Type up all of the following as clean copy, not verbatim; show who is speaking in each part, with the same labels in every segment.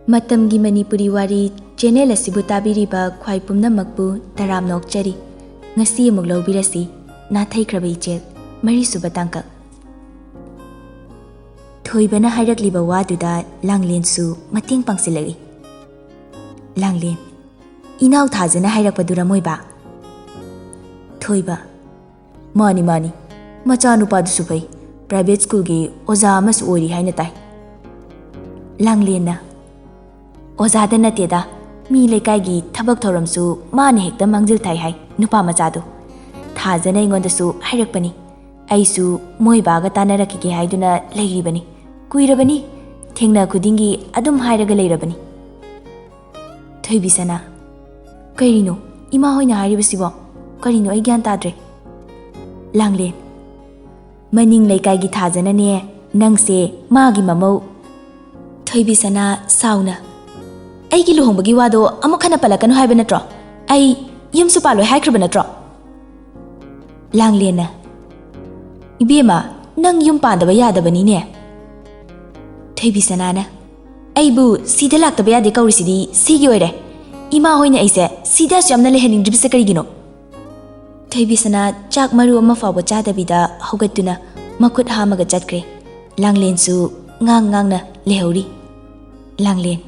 Speaker 1: Matamgi Manipuri Wari channel asibu tabiriba khwai pumnamakpu taram nokchari ngasi amuk lobirasi Natheikhraba Echel mari suba tangkak thoibana hairakliba waduda langlensu mating pangsilari langlen inaw thajana hairakpadura moiba thoiba mani macha nupa du supai private school gi oza amas ori haina tai langlena oza da nateda mi lekai gi thabak thoramsu mane hekta mangjil thai hai nupa macha du thajana ingonda su hairakpani aisu moi baga tanaraki ge haiduna leiribani kuirabani thengna khudingi adum hairaga leirabani thoibisana kairino ima hoina hairibasibo karino ai gyan tadre langlen maning leikai gi thajana ne nangse magi mamau thoibisana sauna aigi luhongbagi wado amukhana palakanu haiba natro ai yumsu paloi haikhriba natro langlena ibema nang yum pandaba yadabani ne thoibisana na aibu sida laktaba yade kaurisidi sigi oire ima hoina aise sida samna lehening dribse karigino thoibisana chak maru ama fawa chadabida hogatuna makut hamaga chatkre langlen su ngang na lehauri langlen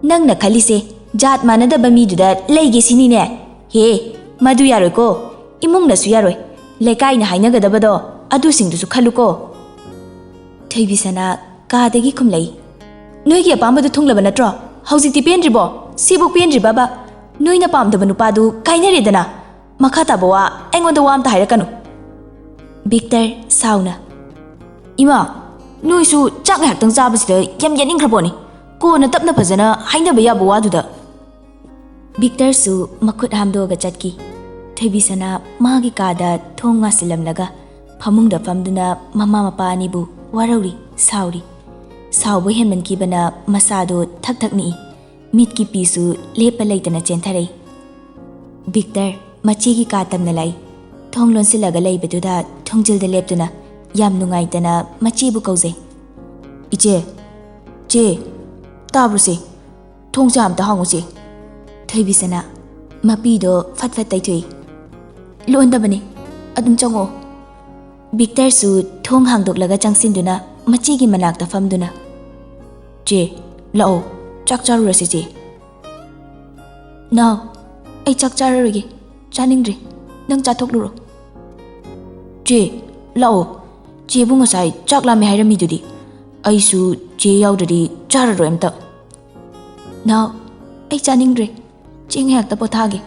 Speaker 1: nangna khalise jat manadaba miduda leige sini ne he madu yaroi ko imungna su yaroi lekai na hainagadabado adu singdusu khaluko thoibisana kadagi khumlai noigi apambadu thunglaba natro haujikti pendribo sibu pendriba ba noina pamdaba nupadu kainaredana makha tabawa engonda wamta hairakanu Victor sauna ima noisu chak haktang chabasida yam yaningkhraboni ko na tapna phajana hainaba yaba waduda Victor su makut hamdoga chatki thoibisana magi kada thonga silamlaga phamungda famduna mama mapa anibu warauri sauri saubo henman kibana masado thakthakni mitki pisu lepa leitana chenthare Victor machi gi ka tamna lai thonglon silaga leibeduda thongjilda leptuna yam nungaitana machi bu kauze iche che tabruse thongja amta hanguse thoibisana mapido fatfat taithui londabani adum chango Victor su thong hangdoklaga changsinduna machi gi manakta famduna che lao chak charurase che now ai chak charurage chaningdre nang chathoklu che lao che bu ngasai chak lame hairami dudi aisu che yaudadi chararo emta now ai chaningdre ching hak ta pothage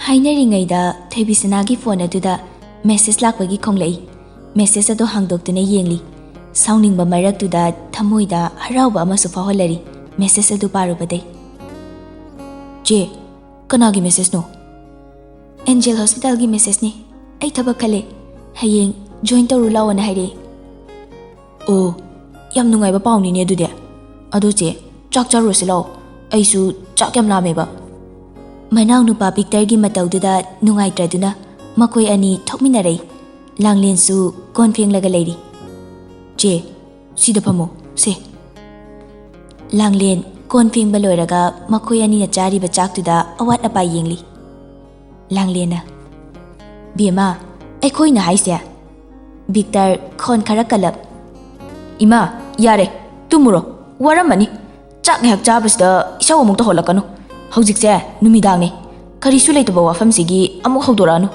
Speaker 1: hainari ngaida thoibisana gi phone aduda message lakpagi khonglai message ado hangdoktuna yengli sauningba maraktuda thamoida harauba amasu faholari message adu parubadai che kanagi message no Angel Hospital gi message ni ai thabak khale hayeng join toru lawana haire o yam nungai ba pawni ne dude adu che chak charu silo aisu chak yam lame ba manaw nu pa Victor gi matawduda nungai traduna makoi ani thokminarei langlen su konfeng laga leiri che sida phamo se langlen konfeng ba loiraga makoi ani na chari ba chaktuda awat apa yengli langlena bima aikoi na haise Victor khon khara kalap ima yare tumuro waramani chak hak chabasda isaw amuk ta holakanu hojik se numidang ni kari su leitaba wafam sigi amuk hodoranu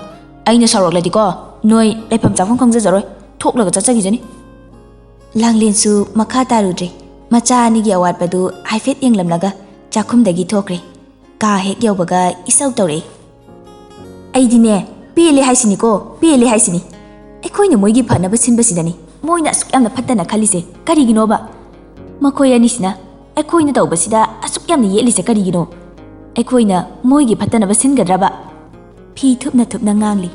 Speaker 1: aina sarokladi ko noi lepham chafam khangja jaroi thoklaga chachagi jani langlen su makha tarudre macha ani gi awat padu haifet yenglamlaga chakhum dagi thokre ka hek yawbaga isaw tore aidine pele haisini ko pele haisini ekoina moigi phanaba sinbasidani moina asuk yamna phattana khalise karigino ba makoi anisina ekoina tawbasida asuk yamna yelise karigino ekoina moigi phattana ba singadraba phi thupna ngangli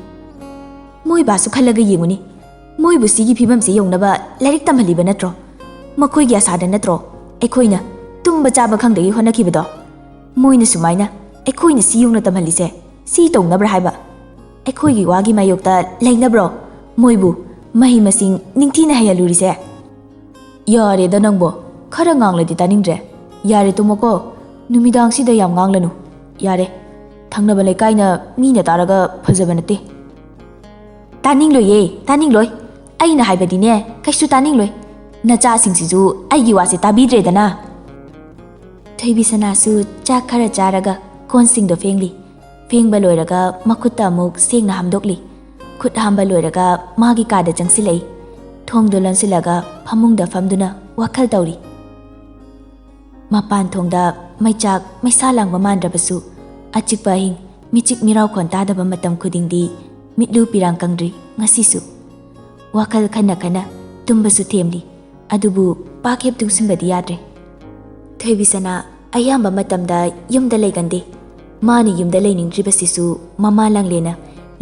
Speaker 1: moi ba su khalaga yenguni moi bu sigi phibam se yongnaba lairik tamhaliba natro makoi gi asada natro ekoina tumba chaba khangdagi honakibado moina sumaina ekoina si yongna tamhalise si tongnabra haiba aikoi gi wagi mayokta leinabro moibu mahi masing ningthina hayalurise yare da nangbo khara ngangladi taningdre Yare tumoko numidang sida yam nganglanu. Yare thangnaba leikaina mina taraga phajaba nate. Taningloi aina haibadine kaisu taningloi nacha singsisu aigi wase tabidredana. Thoibisana su chak khara charaga kon singdo fengli fengba loiraga makutta amuk sengna hamdokli khut hamba loiraga magi kada changsilai thongdo lansilaga phamungda famduna wakhal tawri. Mapan thongda maichak maisa langba mandrabasu achikpa hing michik mirau khon tadaba matam khudingdi mitlu pirang kangdri ngasisu wakhal khana tumbasu themli adubu pakhep tungsimbadi yadre. Thoibisana ayamba matamda yumda leigande mani yumda leiningdribasisu mama langlena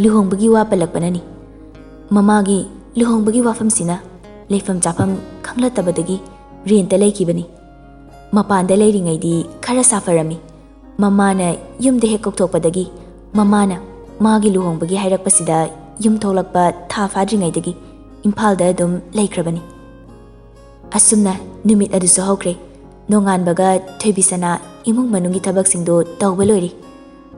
Speaker 1: luhongbagi wa palakpanani. Mamagi luhongbagi wafamsina leifam chafam khanglatabadagi renta leikibani. Mapanda leiringaidi khara safarami. Mamana yumda hek kokthokpadagi mamana magi luhongbagi hairakpasida yum tholakpa tha fadringaidagi imphalda adum leikrabani. Asumna numit adusu hokre. Nonganbaga Thoibisana imung manungi thabaksingdo tawba loiri.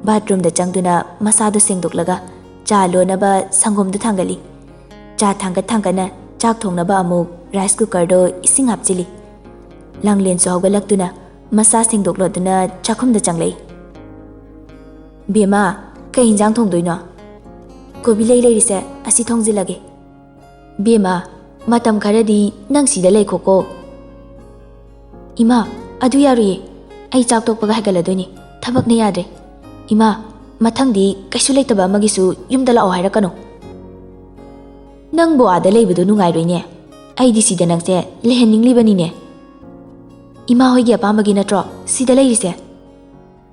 Speaker 1: Bathroom da changduna masado sengdoklaga cha lonaba sangomdu thangali. Cha thangana chak thongnaba amuk rice cooker do ising hapchili. Langlen so hawgalaktuna masa sengdokloduna chakhumda changlei. Bema kai hinjang thongdoino? Kobi leirise asi thongjilage. Bema matam kharadi nang sida leikhoko. Ima adu yaruye ai chak tokpaga hagaladoini thabak ne yadre. Ima mathangdi kaisu leitaba amagisu yumda lao hairakano. Nang bo ada leibadu nungairoine aidi sida nangse lehenninglibanine. Ima hoigi apamagi natro sida leirise.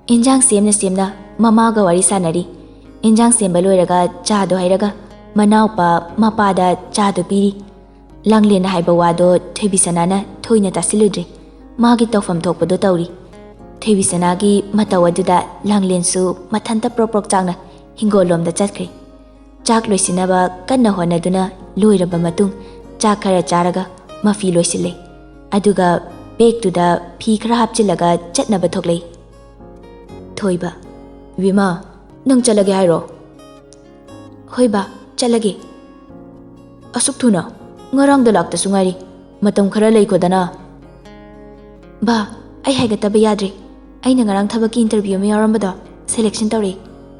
Speaker 1: Enjang semna mamaga wari sanari. Enjang semba loiraga chado hairaga manaupa mapada chado piri. Langlena haiba wado Thoibisanana thoina tasiludre. Magi tawfam thokpado tawri. Thoibisanagi mataw aduda langlensu mathanta proprok changna hingolomda chatkre. Chak loisinaba kanna honaduna loiraba matung chak khara charaga mafi loisile. Aduga begtuda phi khara hapchilaga chatnaba thoklei. Thoiba Vima nang chalage hairo? Hoiba chalage. Asuk thuna ngarang dalakta sungari matam khara leikhodana. Ba ai haigataba yadre. Aina ngarang thabaki interview me yarambada selection tawri.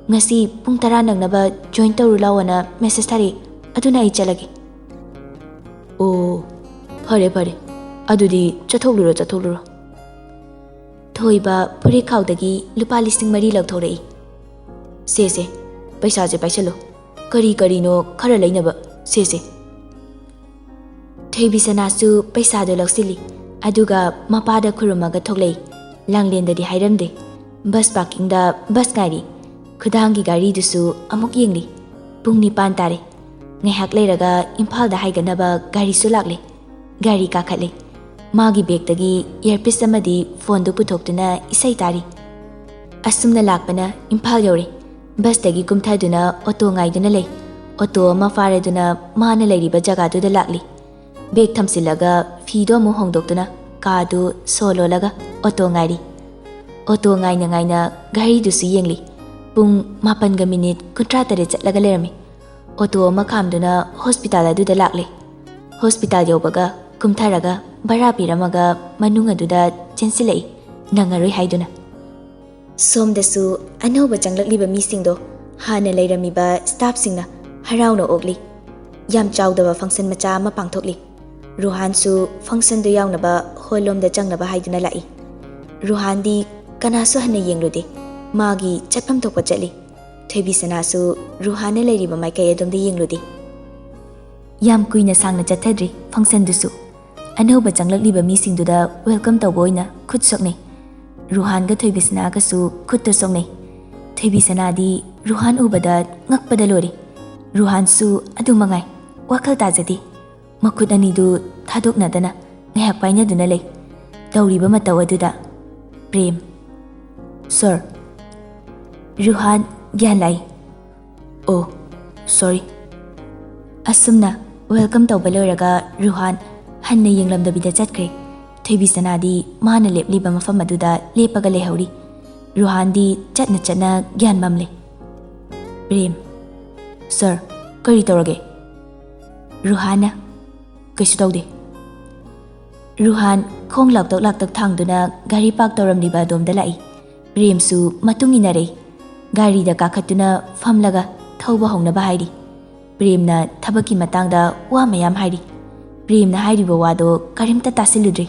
Speaker 1: Ngasi pung 10 nangnaba join tawru lawana message thari aduna ai chalage. Oh phare adudi chathokluro. Thoiba puri khawdagi lupa listing mari lagthorei. Se paisa je paisalo kari no khara leinaba se. Thoibisanasu paisa do laksili aduga mapada khurumaga thoklei. Langlendadi hairamde bus parking da bus ngari khudangi gari dusu amuk yengli pung 9 tare ngaihak leiraga imphal da haiganaba gari su lakle gari kakhatle magi bag tagi earpiece amadi phone du puthoktuna isai tari asumna lakpana imphal yore bus tagi kumthaduna auto ngaiduna lei auto ma fareduna mana leiriba jaga du da lakli bag thamsilaga fido mu hongdoktuna kadu solo laga auto ngairi. Auto ngaina gari dusu yengli. Pung 8 minute kuntra tare chatlaga lerami. Auto ma khamduna hospital aduda lakle. Hospital yobaga kumtharaga bara piramaga manung aduda chensilei nangaroi haiduna. Somdasu anoba changlakliba misingdo hana leiramiba staff singna harauna ogli. Yam chawdaba function macha ma pangthokli. Ruhan su function do yawnaba holom da changnaba haiduna lai. Ruhan di kanasu hana yenglude magi chapam thokpa chali. Thoibisanasu Ruhan na leiriba maikai adom da yenglude. Yam kuina sangna chathadri function dusu. Anoba changlakliba misingduda welcome tawboina khut sokne. Ruhan ga Thoibisana ga su khut to sokne. Thoibisana di Ruhan ubada ngakpada lori. Ruhan su adu mangai wakhal tajadi. Makut anidu thadoknadana ngaiak painaduna lei. Tawriba mataw aduda Prem. Sir. Ruhan gyan lai. Oh, sorry. Asumna welcome tawba loiraga Ruhan hanna yenglamdabida chatkre. Theibi Sanadi mana lepliba mafam aduda lepaga lehori. Ruhandi chatna chatna gyan mamle. Prem. Sir, kari tawrage? Ruhana. Kaisu tawde. Ruhan khong laktak thangduna gari park tawramliba adomda lai. Prem su matung inare. Gari da kakhatuna famlaga thauba hongnaba hairi. Prem na thabaki matangda wa mayam hairi. Prem na hairiba wado karimta tasiludri.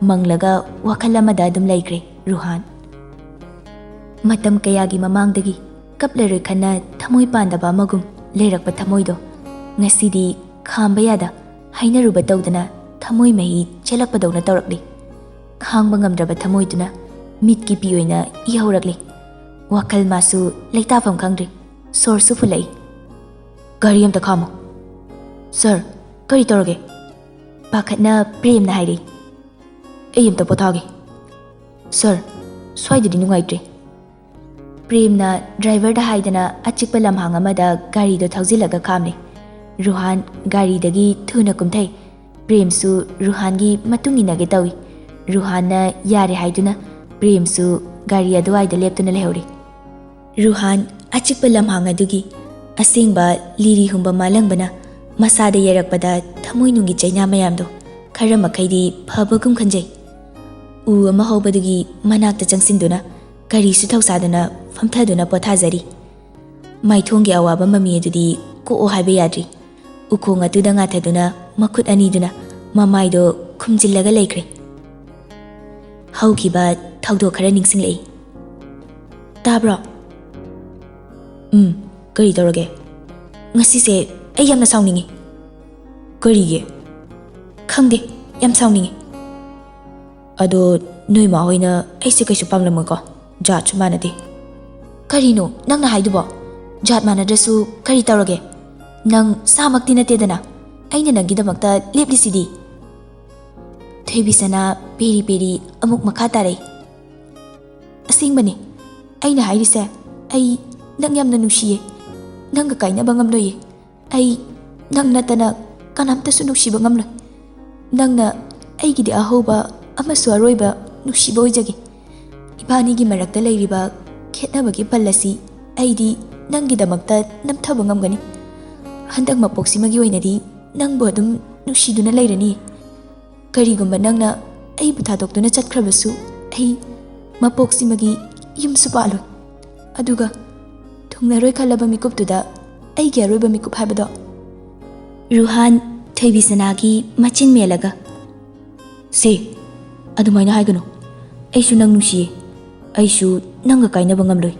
Speaker 1: Manglaga wakalamada adum laikre Ruhan. Matam kayagi mamangdagi kaplaroi khana thamoi pandaba magum leirakpa thamoido ngasidi khamba yada hainaruba tawdana thamoi mahi chelakpadawna tawrakli. Khangba ngamdraba thamoiduna mitki pioina ihaurakli. Wakal masu leitafam khangdri sorsu fulai. Gari amta khamo. Sir, kari tawrage? Pakhatna Prem na hairi. Ei amta pothage. Sir, swaidadi nungaitri. Prem na driver da haidana achikpa lamhang amada gari do thauzilaga khamne. Ruhan gari dagi thuna kumthai. Prem su Ruhan gi matunginage tawi. Ruhan na yare haiduna Prem su gari aduai da leptuna lehori. Ruhan achikpa lamhang adugi asingba liri humba malangbana masada yerakpada thamoi nungi chaina mayamdo khara makhaidi phabagum khanjai. U ama hobadagi manakta changsinduna gari su thausaduna famthaduna pothajari. Maithongi awaba mami adudi ko o haiba yadri. Ukhong atuda ngathaduna makhut aniduna mamaido khumjillaga laikre. Haukiba thaudo khara ningsinglei. Tabro? Kari tawrage? Ngasise ai yamna saungningi. Karige? Khangde yam saungningi. Ado noi ma hoina aise kaisu pamlamoi ko jat chu manade. Karino nangna haidubo? Jat manadrasu kari tawrage? Nang samakti natedana aina nangidamakta leplisidi. Theibi Sana peri peri amuk makha tare. Asingbani aina hairise ai nang yamna nungsiye. Nangga kainaba ngamloye. Ai nang natana kanamta su nungsiba ngamloi. Nangna aigidi ahoba amasu aroiba nungsiba oijagi. Ibanigi marakta leiriba khetnabagi pallasi aidi nangidamakta namthaba ngamgani. Handak mapoksimagi oinadi nangbo adum nungsiduna leirani. Karigumba nangna aibu thadokduna chatkhrabasu ai mapoksimagi yumsu paloi. Aduga thungnaroi khalaba mikuptuda aigi aroiba mikup haibado. Ruhan Theibi Sanagi machin melaga. Se adumaina haigano. Aisu nang nungsiye. Aisu nangga kainaba ngamloi.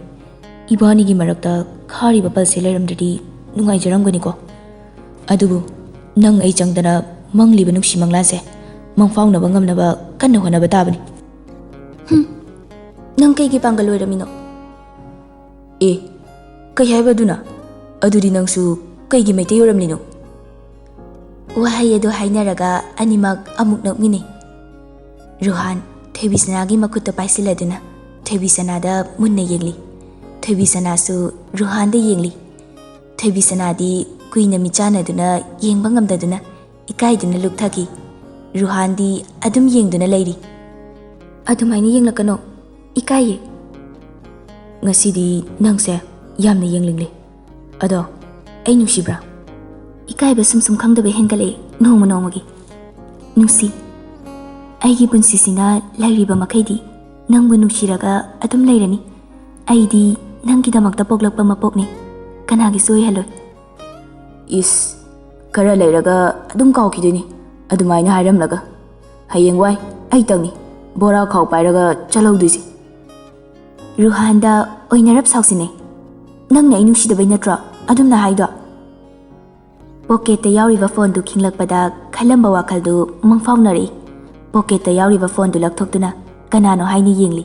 Speaker 1: Ibanigi marakta khariba palse leiramdadi nungaijaramgani ko. Adubu nang ai changdana mangliba nungsi manglanse mangfaunaba ngamnaba kanna honaba tabani. Nang kaigi pangaloiramino? E kai haibaduna adudi nangsu kaigi maite yoramlino? Wahai ado hainaraga animak amuk nokmini. Ruhan Theibi Sanagi makutta paisiladuna Theibi Sanada munna yengli. Theibi Sanasu Ruhan da yengli. Theibi Sanadi kuina michanaduna yengba ngamdaduna ikaiduna lukthaki. Ruhan di adum yengduna leiri. Adumaina yenglakano ikaiye. Ngasidi nangse yamna yenglingli. Ado ai nungsibra? Ikaiba sum khangdaba hengale nongma nongmagi. Nungsi aigi punsisina lairiba makhaidi nangbu nungsiraga adum leirani. Aidi nangidamakta poklakpa mapokni kanagi soihaloi. Is kara leiraga adum kaukiduni adumaina hairamlaga hayengwai ai tangni bora khau pairaga chalauduisi. Ruhanda oinarap sausine nangna ai nungsidabai natra adumna haido. Pocket yauriba phone du khinglakpada khalamba wakhaldu mangfaunari. Pocket yauriba phone du lakthokduna kanano haini yengli.